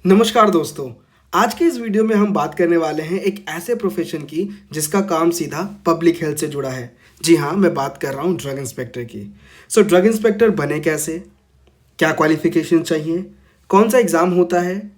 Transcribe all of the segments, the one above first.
नमस्कार दोस्तों। आज के इस वीडियो में हम बात करने वाले हैं एक ऐसे प्रोफेशन की जिसका काम सीधा पब्लिक हेल्थ से जुड़ा है। जी हाँ, मैं बात कर रहा हूँ ड्रग इंस्पेक्टर की। ड्रग इंस्पेक्टर बने कैसे, क्या क्वालिफिकेशन चाहिए, कौन सा एग्ज़ाम होता है,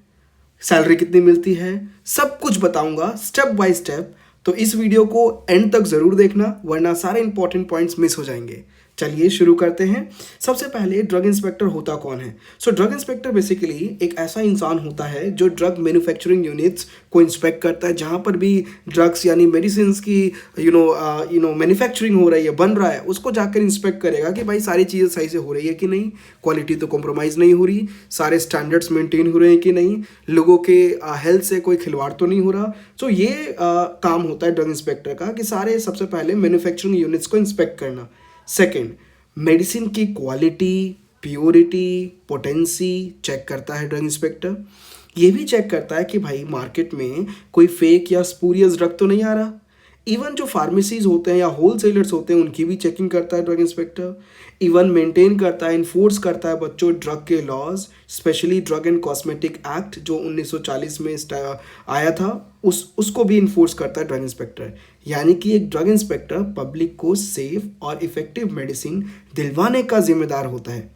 सैलरी कितनी मिलती है, सब कुछ बताऊंगा स्टेप बाय स्टेप। तो इस वीडियो को एंड तक ज़रूर देखना, वरना सारे इंपॉर्टेंट पॉइंट्स मिस हो जाएंगे। चलिए शुरू करते हैं। सबसे पहले ड्रग इंस्पेक्टर होता कौन है? ड्रग इंस्पेक्टर बेसिकली एक ऐसा इंसान होता है जो ड्रग मैन्युफैक्चरिंग यूनिट्स को इंस्पेक्ट करता है। जहाँ पर भी ड्रग्स यानी मेडिसिन की मैन्युफैक्चरिंग हो रही है, बन रहा है, उसको जाकर इंस्पेक्ट करेगा कि भाई सारी चीज़ें सही से हो रही है कि नहीं, क्वालिटी तो कॉम्प्रोमाइज़ नहीं हो रही, सारे स्टैंडर्ड्स मेंटेन हो रहे हैं कि नहीं, लोगों के हेल्थ से कोई खिलवाड़ तो नहीं हो रहा। ये काम होता है ड्रग इंस्पेक्टर का कि सारे सबसे पहले मैन्युफैक्चरिंग यूनिट्स को इंस्पेक्ट करना। सेकेंड, मेडिसिन की क्वालिटी, प्योरिटी, पोटेंसी चेक करता है ड्रग इंस्पेक्टर। ये भी चेक करता है कि भाई मार्केट में कोई फेक या स्पूरियस ड्रग तो नहीं आ रहा। इवन जो फार्मेसीज होते हैं या होलसेलर्स होते हैं उनकी भी चेकिंग करता है ड्रग इंस्पेक्टर। इवन मेंटेन करता है, इन्फोर्स करता है बच्चों ड्रग के laws, specially drug and cosmetic act जो 1940 में आया था, उसको भी इन्फोर्स करता है ड्रग इंस्पेक्टर। यानी कि एक ड्रग इंस्पेक्टर पब्लिक को सेफ और इफेक्टिव मेडिसिन दिलवाने का जिम्मेदार होता है।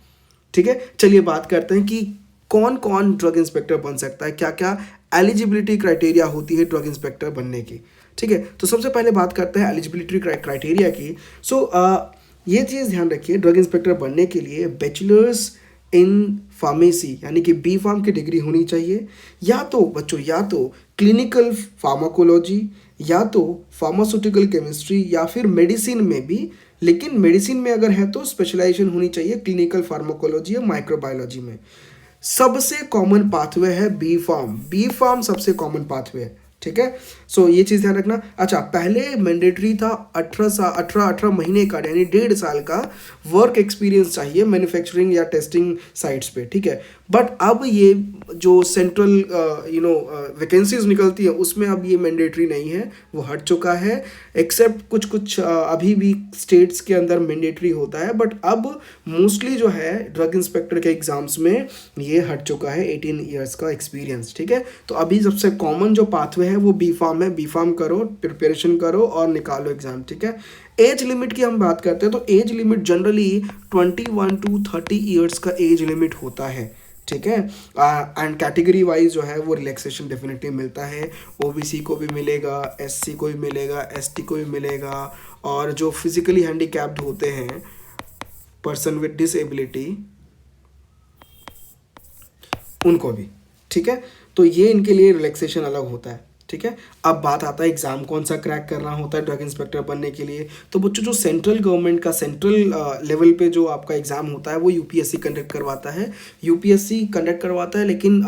ठीक है, चलिए बात करते हैं कि कौन कौन ड्रग इंस्पेक्टर बन सकता है, क्या क्या एलिजिबिलिटी क्राइटेरिया होती है ड्रग इंस्पेक्टर बनने की। ठीक है, तो सबसे पहले बात करते हैं एलिजिबिलिटी क्राइटेरिया की। ये चीज़ ध्यान रखिए, ड्रग इंस्पेक्टर बनने के लिए बैचलर्स इन फार्मेसी यानी कि बी फार्म की डिग्री होनी चाहिए, या तो बच्चों या तो क्लिनिकल फार्माकोलॉजी, या तो फार्मास्यूटिकल केमिस्ट्री, या फिर मेडिसिन में भी। लेकिन मेडिसिन में अगर है तो स्पेशलाइजेशन होनी चाहिए क्लिनिकल फार्माकोलॉजी या माइक्रोबायोलॉजी में। सबसे कॉमन पाथवे है बी फार्म। बी फार्म सबसे कॉमन पाथवे है। ठीक है, ये चीज़ ध्यान रखना। अच्छा, पहले मैंडेटरी था 18 महीने का यानी 1.5 साल का वर्क एक्सपीरियंस चाहिए मैन्युफैक्चरिंग या टेस्टिंग साइट्स पे। ठीक है, बट अब ये जो सेंट्रल वैकेंसीज निकलती है उसमें अब ये मैंडेटरी नहीं है, वो हट चुका है। एक्सेप्ट कुछ अभी भी स्टेट्स के अंदर मैंडेटरी होता है, बट अब मोस्टली जो है ड्रग इंस्पेक्टर के एग्जाम्स में ये हट चुका है 18 ईयर्स का एक्सपीरियंस। ठीक है, तो अभी सबसे कॉमन जो पाथवे है वो बी फार्म है। बी फार्म करो, प्रिपरेशन करो और निकालो एग्जाम। ठीक है, एज लिमिट की हम बात करते हैं तो age limit generally 21 to 30 years का एज लिमिट होता है। ठीक है, एंड कैटेगरी वाइज जो है वो रिलैक्सेशन डेफिनेटली मिलता है। ओबीसी को भी मिलेगा, एससी को भी मिलेगा, एसटी को भी मिलेगा, और जो फिजिकली हैंडीकैप्ड होते हैं, पर्सन विद डिसेबिलिटी, उनको भी। ठीक है, तो ये इनके लिए रिलैक्सेशन अलग होता है। ठीक है, अब बात आता है एग्जाम कौन सा क्रैक करना होता है ड्रग इंस्पेक्टर बनने के लिए। तो बच्चों जो सेंट्रल गवर्नमेंट का सेंट्रल लेवल पे जो आपका एग्जाम होता है वो यूपीएससी कंडक्ट करवाता है। यूपीएससी कंडक्ट करवाता है, लेकिन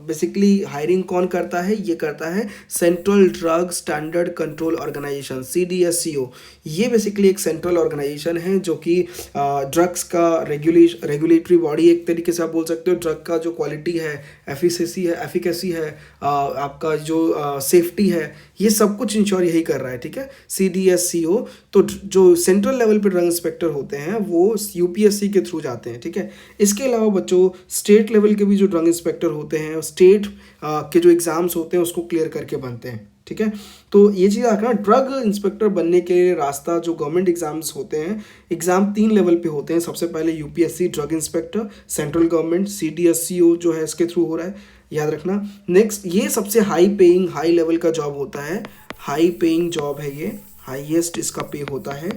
बेसिकली हायरिंग कौन करता है? ये करता है central drug standard control organisation, CDSCO। ये बेसिकली एक सेंट्रल ऑर्गेनाइजेशन है जो कि ड्रग्स का रेगुलेटरी बॉडी एक तरीके से आप बोल सकते हो। ड्रग का जो क्वालिटी है, एफिकेसी है, आपका जो सेफ्टी है, ये सब कुछ इंश्योर यही कर रहा है। ठीक है, CDSCO। तो जो सेंट्रल लेवल पे ड्रग इंस्पेक्टर होते हैं वो यूपीएससी के थ्रू जाते हैं। ठीक है, इसके अलावा बच्चों स्टेट लेवल के भी जो ड्रग इंस्पेक्टर होते हैं, स्टेट के जो एग्जाम्स होते हैं उसको क्लियर करके बनते हैं। ठीक है, तो ये चीज़ रखना। ड्रग इंस्पेक्टर बनने के लिए रास्ता जो गवर्नमेंट एग्जाम्स होते हैं, एग्जाम 3 लेवल पे होते हैं। सबसे पहले UPSC drug inspector, central government CDSCO जो है इसके थ्रू हो रहा है, याद रखना। नेक्स्ट, ये सबसे हाई पेइंग, हाई लेवल का जॉब होता है, हाई पेइंग जॉब है ये, हाईएस्ट इसका पे होता है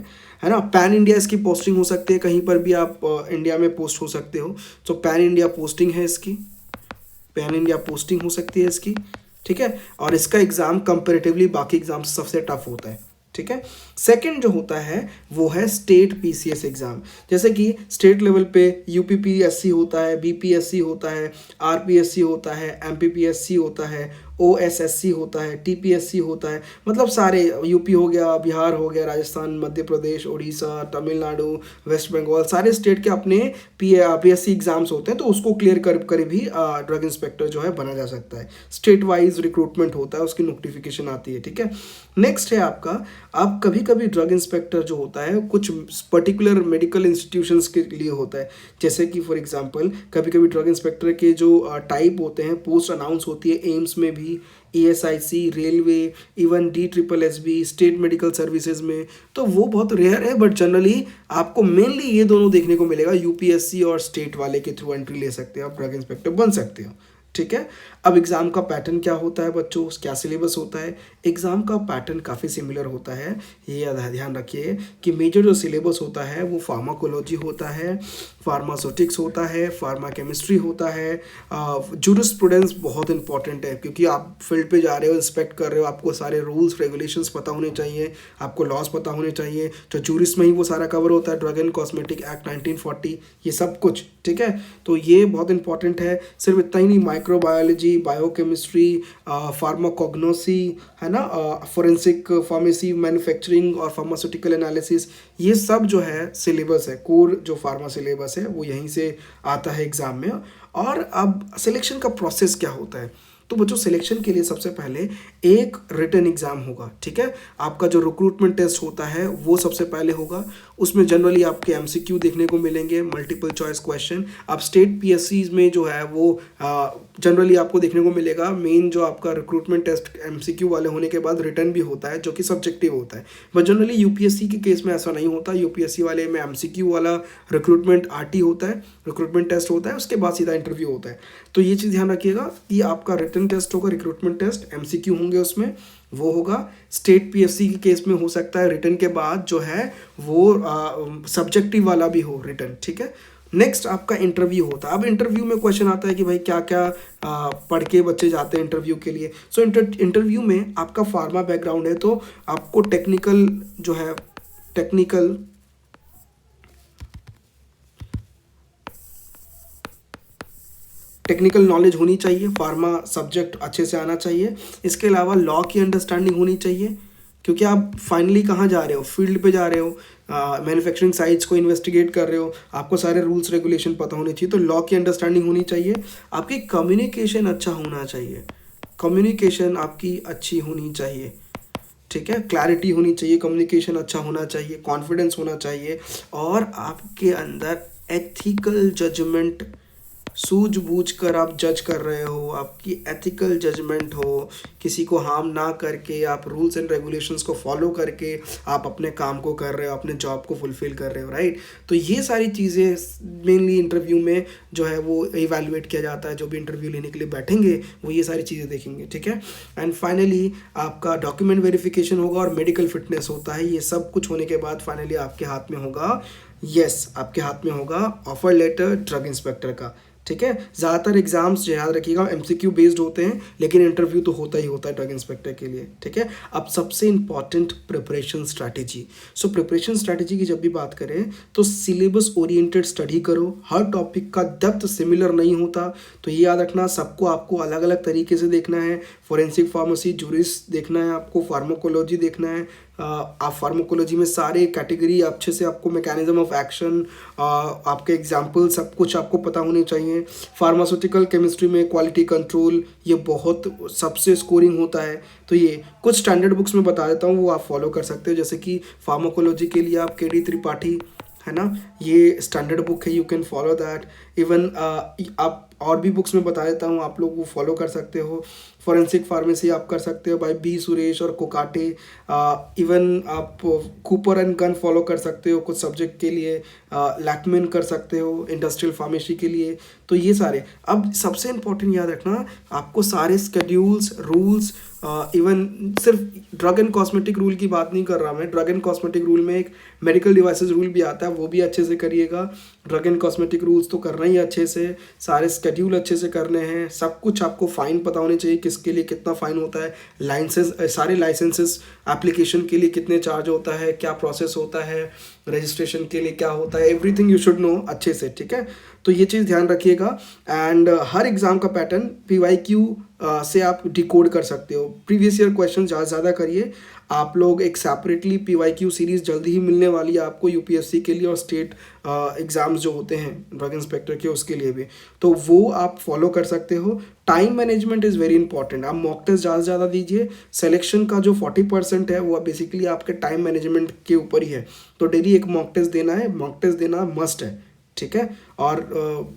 ना। पैन इंडिया इसकी पोस्टिंग हो सकती है, कहीं पर भी आप इंडिया में पोस्ट हो सकते हो। तो पैन इंडिया पोस्टिंग है इसकी, पैन इंडिया पोस्टिंग हो सकती है इसकी। ठीक है, और इसका एग्जाम कंपेरेटिवली बाकी एग्जाम से सबसे टफ होता है। ठीक है, सेकंड जो होता है वो है स्टेट PCS एग्जाम। जैसे कि स्टेट लेवल पे UPPSC होता है, BPSC होता है, RPSC होता है, MPPSC होता है, OSSC होता है, TPSC होता है, मतलब सारे यूपी हो गया, बिहार हो गया, राजस्थान, मध्य प्रदेश, उड़ीसा, तमिलनाडु, वेस्ट बंगाल, सारे स्टेट के अपने PSC एग्जाम्स होते हैं, तो उसको क्लियर कर भी ड्रग इंस्पेक्टर जो है बना जा सकता है। स्टेट वाइज रिक्रूटमेंट होता है, उसकी नोटिफिकेशन आती है, ठीक है। नेक्स्ट है आपका, आप कभी कभी ड्रग इंस्पेक्टर जो होता है कुछ पर्टिकुलर मेडिकल इंस्टीट्यूशंस के लिए होता है, जैसे कि फॉर एग्जांपल कभी कभी ड्रग इंस्पेक्टर के जो टाइप होते हैं, पोस्ट अनाउंस होती है एम्स में भी, ESIC, railway, even DSSB, state medical services में, तो वो बहुत रेयर है, बट जनरली आपको मेनली ये दोनों देखने को मिलेगा। UPSC और स्टेट वाले के थ्रू एंट्री ले सकते हो, आप ड्रग इंस्पेक्टर बन सकते हो, ठीक है। अब एग्ज़ाम का पैटर्न क्या होता है बच्चों, क्या सिलेबस होता है? एग्ज़ाम का पैटर्न काफ़ी सिमिलर होता है, ये ध्यान रखिए कि मेजर जो सिलेबस होता है वो फार्माकोलॉजी होता है, फार्मास्यूटिक्स होता है, फार्मा केमिस्ट्री होता है। जूरिस्प्रूडेंस बहुत इंपॉर्टेंट है, क्योंकि आप फील्ड पे जा रहे हो, इंस्पेक्ट कर रहे हो, आपको सारे रूल्स रेगुलेशंस पता होने चाहिए, आपको लॉज पता होने चाहिए। तो जूरिस में ही वो सारा कवर होता है, ड्रग एंड कॉस्मेटिक एक्ट 1940, ये सब कुछ, ठीक है। तो ये बहुत इंपॉर्टेंट है। सिर्फ इतना ही नहीं, माइक्रोबायोलॉजी, बायोकेमिस्ट्री, फार्माकोग्नोसी, है ना, फोरेंसिक फार्मेसी, मैन्युफैक्चरिंग और फार्मास्यूटिकल एनालिसिस, ये सब जो है सिलेबस है, कोर जो फार्मा सिलेबस है वो यहीं से आता है एग्ज़ाम में। और अब सिलेक्शन का प्रोसेस क्या होता है? तो बच्चों सिलेक्शन के लिए सबसे पहले एक रिटन एग्ज़ाम होगा, ठीक है। आपका जो रिक्रूटमेंट टेस्ट होता है वो सबसे पहले होगा, उसमें जनरली आपके MCQ देखने को मिलेंगे, मल्टीपल चॉइस क्वेश्चन। अब स्टेट PSCs में जो है वो जनरली आपको देखने को मिलेगा, मेन जो आपका रिक्रूटमेंट टेस्ट MCQ वाले होने के बाद रिटन भी होता है, जो कि सब्जेक्टिव होता है। बट जनरली UPSC के केस में ऐसा नहीं होता, UPSC वाले में MCQ वाला रिक्रूटमेंट RT होता है, रिक्रूटमेंट टेस्ट होता है, उसके बाद सीधा इंटरव्यू होता है। तो ये चीज़ ध्यान रखिएगा कि आपका रिटन टेस्ट होगा, रिक्रूटमेंट टेस्ट, MCQ होंगे उसमें, वो होगा। स्टेट PSC के केस में हो सकता है रिटन के बाद जो है वो सब्जेक्टिव वाला भी हो रिटन, ठीक है। नेक्स्ट आपका इंटरव्यू होता है। अब इंटरव्यू में क्वेश्चन आता है कि भाई क्या क्या पढ़ के बच्चे जाते हैं इंटरव्यू के लिए। सो इंटरव्यू में आपका फार्मा बैकग्राउंड है तो आपको टेक्निकल जो है टेक्निकल नॉलेज होनी चाहिए, फार्मा सब्जेक्ट अच्छे से आना चाहिए। इसके अलावा लॉ की अंडरस्टैंडिंग होनी चाहिए, क्योंकि आप फाइनली कहाँ जा रहे हो, फील्ड पे जा रहे हो, मैन्युफैक्चरिंग साइट्स को इन्वेस्टिगेट कर रहे हो, आपको सारे रूल्स रेगुलेशन पता होने चाहिए। तो लॉ की अंडरस्टैंडिंग होनी चाहिए, आपकी कम्युनिकेशन अच्छा होना चाहिए, कम्युनिकेशन आपकी अच्छी होनी चाहिए, ठीक है। क्लैरिटी होनी चाहिए, कम्युनिकेशन अच्छा होना चाहिए, कॉन्फिडेंस होना चाहिए, और आपके अंदर एथिकल जजमेंट, सूझबूझ कर आप जज कर रहे हो, आपकी एथिकल जजमेंट हो, किसी को हार्म ना करके आप रूल्स एंड रेगुलेशंस को फॉलो करके आप अपने काम को कर रहे हो, अपने जॉब को फुलफिल कर रहे हो, राइट। तो ये सारी चीज़ें मेनली इंटरव्यू में जो है वो इवैल्यूएट किया जाता है। जो भी इंटरव्यू लेने के लिए बैठेंगे वो ये सारी चीज़ें देखेंगे, ठीक है। एंड फाइनली आपका डॉक्यूमेंट वेरिफिकेशन होगा और मेडिकल फिटनेस होता है। ये सब कुछ होने के बाद फाइनली आपके हाथ में होगा, आपके हाथ में होगा ऑफर लेटर ड्रग इंस्पेक्टर का, ठीक है। ज़्यादातर एग्जाम्स याद रखिएगा MCQ बेस्ड होते हैं, लेकिन इंटरव्यू तो होता ही होता है ड्रग इंस्पेक्टर के लिए, ठीक है। अब सबसे important preparation strategy. So preparation strategy की जब भी बात करें तो सिलेबस ओरिएंटेड स्टडी करो। हर टॉपिक का डेप्थ सिमिलर नहीं होता, तो ये याद रखना, सबको आपको अलग अलग तरीके से देखना है। फोरेंसिक फार्मेसी, जूरिस देखना है आपको, फार्माकोलॉजी देखना है। आप फार्माकोलॉजी में सारे कैटेगरी अच्छे से, आपको मैकेनिज्म ऑफ एक्शन, आपके एग्जाम्पल, सब कुछ आपको पता होने चाहिए। फार्मास्यूटिकल केमिस्ट्री में क्वालिटी कंट्रोल, ये बहुत सबसे स्कोरिंग होता है। तो ये कुछ स्टैंडर्ड बुक्स में बता देता हूँ, वो आप फॉलो कर सकते हो। जैसे कि फार्माकोलॉजी के लिए आप KD त्रिपाठी, है ना, ये स्टैंडर्ड बुक है, you can follow that. Even आप और भी बुक्स में बता देता हूँ, आप लोग वो फॉलो कर सकते हो। फॉरेंसिक फार्मेसी आप कर सकते हो बाय B सुरेश और कोकाटे। इवन आप कूपर एंड गन फॉलो कर सकते हो कुछ सब्जेक्ट के लिए, लैकमिन कर सकते हो इंडस्ट्रियल फार्मेसी के लिए। तो ये सारे, अब सबसे इम्पोर्टेंट याद रखना, आपको सारे स्केड्यूल्स, रूल्स, इवन सिर्फ ड्रग एंड कॉस्मेटिक रूल की बात नहीं कर रहा मैं, ड्रग एंड कॉस्मेटिक रूल में एक मेडिकल डिवाइसेस रूल भी आता है, वो भी अच्छे से करिएगा। ड्रग एंड कॉस्मेटिक रूल्स तो करना ही अच्छे से, सारे स्केड्यूल अच्छे से करने हैं, सब कुछ आपको फ़ाइन पता होने चाहिए, किसके लिए कितना फ़ाइन होता है, लाइसेंस, सारे लाइसेंसेस एप्लीकेशन के लिए कितने चार्ज होता है, क्या प्रोसेस होता है, रजिस्ट्रेशन के लिए क्या होता है, एवरीथिंग यू शुड नो अच्छे से, ठीक है। तो ये चीज़ ध्यान रखिएगा। एंड हर एग्ज़ाम का पैटर्न PYQ से आप डिकोड कर सकते हो। प्रीवियस ईयर क्वेश्चन ज़्यादा करिए। आप लोग एक सेपरेटली PYQ सीरीज़ जल्दी ही मिलने वाली है आपको UPSC के लिए और स्टेट एग्ज़ाम्स जो होते हैं ड्रग इंस्पेक्टर के, उसके लिए भी, तो वो आप फॉलो कर सकते हो। Time management is very important. आप मॉक टेस्ट ज़्यादा से ज़्यादा दीजिए। सिलेक्शन का जो 40% है वो बेसिकली आपके टाइम मैनेजमेंट के ऊपर ही है। तो डेली एक मॉक टेस्ट देना है, मॉक टेस्ट देना मस्ट है, ठीक है। और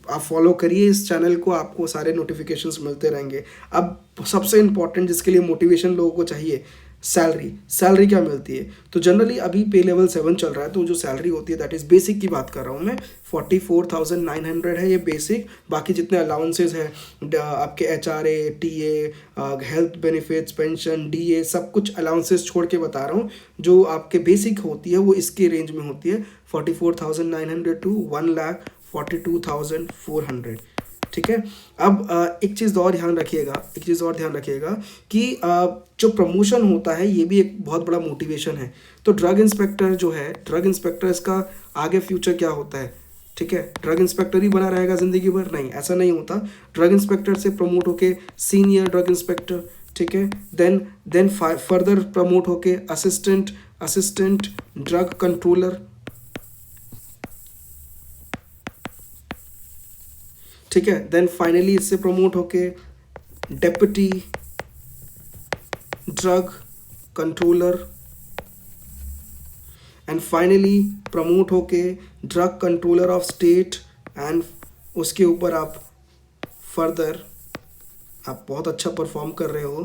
आप फॉलो करिए इस चैनल को, आपको सारे नोटिफिकेशंस मिलते रहेंगे। अब सबसे इम्पॉर्टेंट जिसके लिए मोटिवेशन लोगों को चाहिए, सैलरी क्या मिलती है। तो जनरली अभी पे लेवल 7 चल रहा है, तो जो सैलरी होती है दैट इज़ बेसिक की बात कर रहा हूँ मैं, 44,900 है ये बेसिक। बाकी जितने अलाउंसेज हैं आपके HRA, TA, health benefits, pension, DA, सब कुछ अलाउंसेस छोड़ के बता रहा हूँ। जो आपके बेसिक होती है वो इसके रेंज में होती है, 44,900 टू 1,42,400, ठीक है। अब एक चीज़ और ध्यान रखिएगा कि जो प्रमोशन होता है ये भी एक बहुत बड़ा मोटिवेशन है। तो ड्रग इंस्पेक्टर जो है, ड्रग इंस्पेक्टर इसका आगे फ्यूचर क्या होता है, ठीक है। ड्रग इंस्पेक्टर ही बना रहेगा ज़िंदगी भर? नहीं, ऐसा नहीं होता। ड्रग इंस्पेक्टर से प्रमोट होके सीनियर ड्रग इंस्पेक्टर, ठीक है, देन फर्दर प्रमोट होके असिस्टेंट ड्रग कंट्रोलर, ठीक है, देन फाइनली इससे प्रमोट होके deputy drug controller, and finally promote होके drug controller of state, and उसके ऊपर आप फर्दर आप बहुत अच्छा परफॉर्म कर रहे हो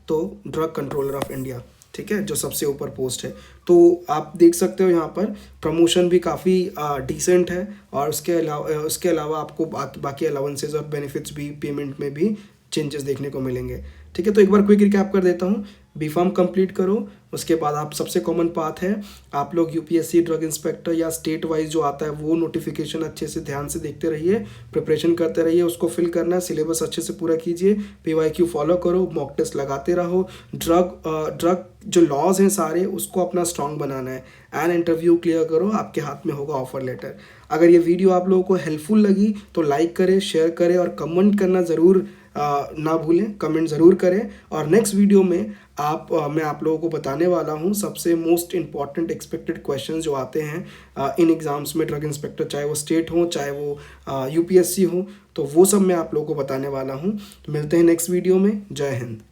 तो ड्रग कंट्रोलर ऑफ इंडिया, ठीक है, जो सबसे ऊपर पोस्ट है। तो आप देख सकते हो यहाँ पर प्रमोशन भी काफ़ी डिसेंट है, और उसके अलावा आपको बाकी अलाउंसेज और बेनिफिट्स भी, पेमेंट में भी चेंजेस देखने को मिलेंगे, ठीक है। तो एक बार क्विक रिकैप कर देता हूँ। B.Pharm कंप्लीट करो, उसके बाद आप सबसे कॉमन पाथ है, आप लोग UPSC ड्रग इंस्पेक्टर या स्टेट वाइज जो आता है वो नोटिफिकेशन अच्छे से ध्यान से देखते रहिए, प्रिपरेशन करते रहिए, उसको फिल करना है, सिलेबस अच्छे से पूरा कीजिए, PYQ फॉलो करो, मॉक टेस्ट लगाते रहो, ड्रग जो लॉज हैं सारे उसको अपना स्ट्रॉन्ग बनाना है, एंड इंटरव्यू क्लियर करो, आपके हाथ में होगा ऑफर लेटर। अगर ये वीडियो आप लोगों को हेल्पफुल लगी तो लाइक करें, शेयर करें और कमेंट करना ज़रूर ना भूलें, कमेंट ज़रूर करें। और नेक्स्ट वीडियो में मैं आप लोगों को बताने वाला हूं सबसे मोस्ट इंपॉर्टेंट एक्सपेक्टेड क्वेश्चंस जो आते हैं इन एग्ज़ाम्स में ड्रग इंस्पेक्टर, चाहे वो स्टेट हो चाहे वो UPSC हो, तो वो सब मैं आप लोगों को बताने वाला हूं। मिलते हैं नेक्स्ट वीडियो में। जय हिंद।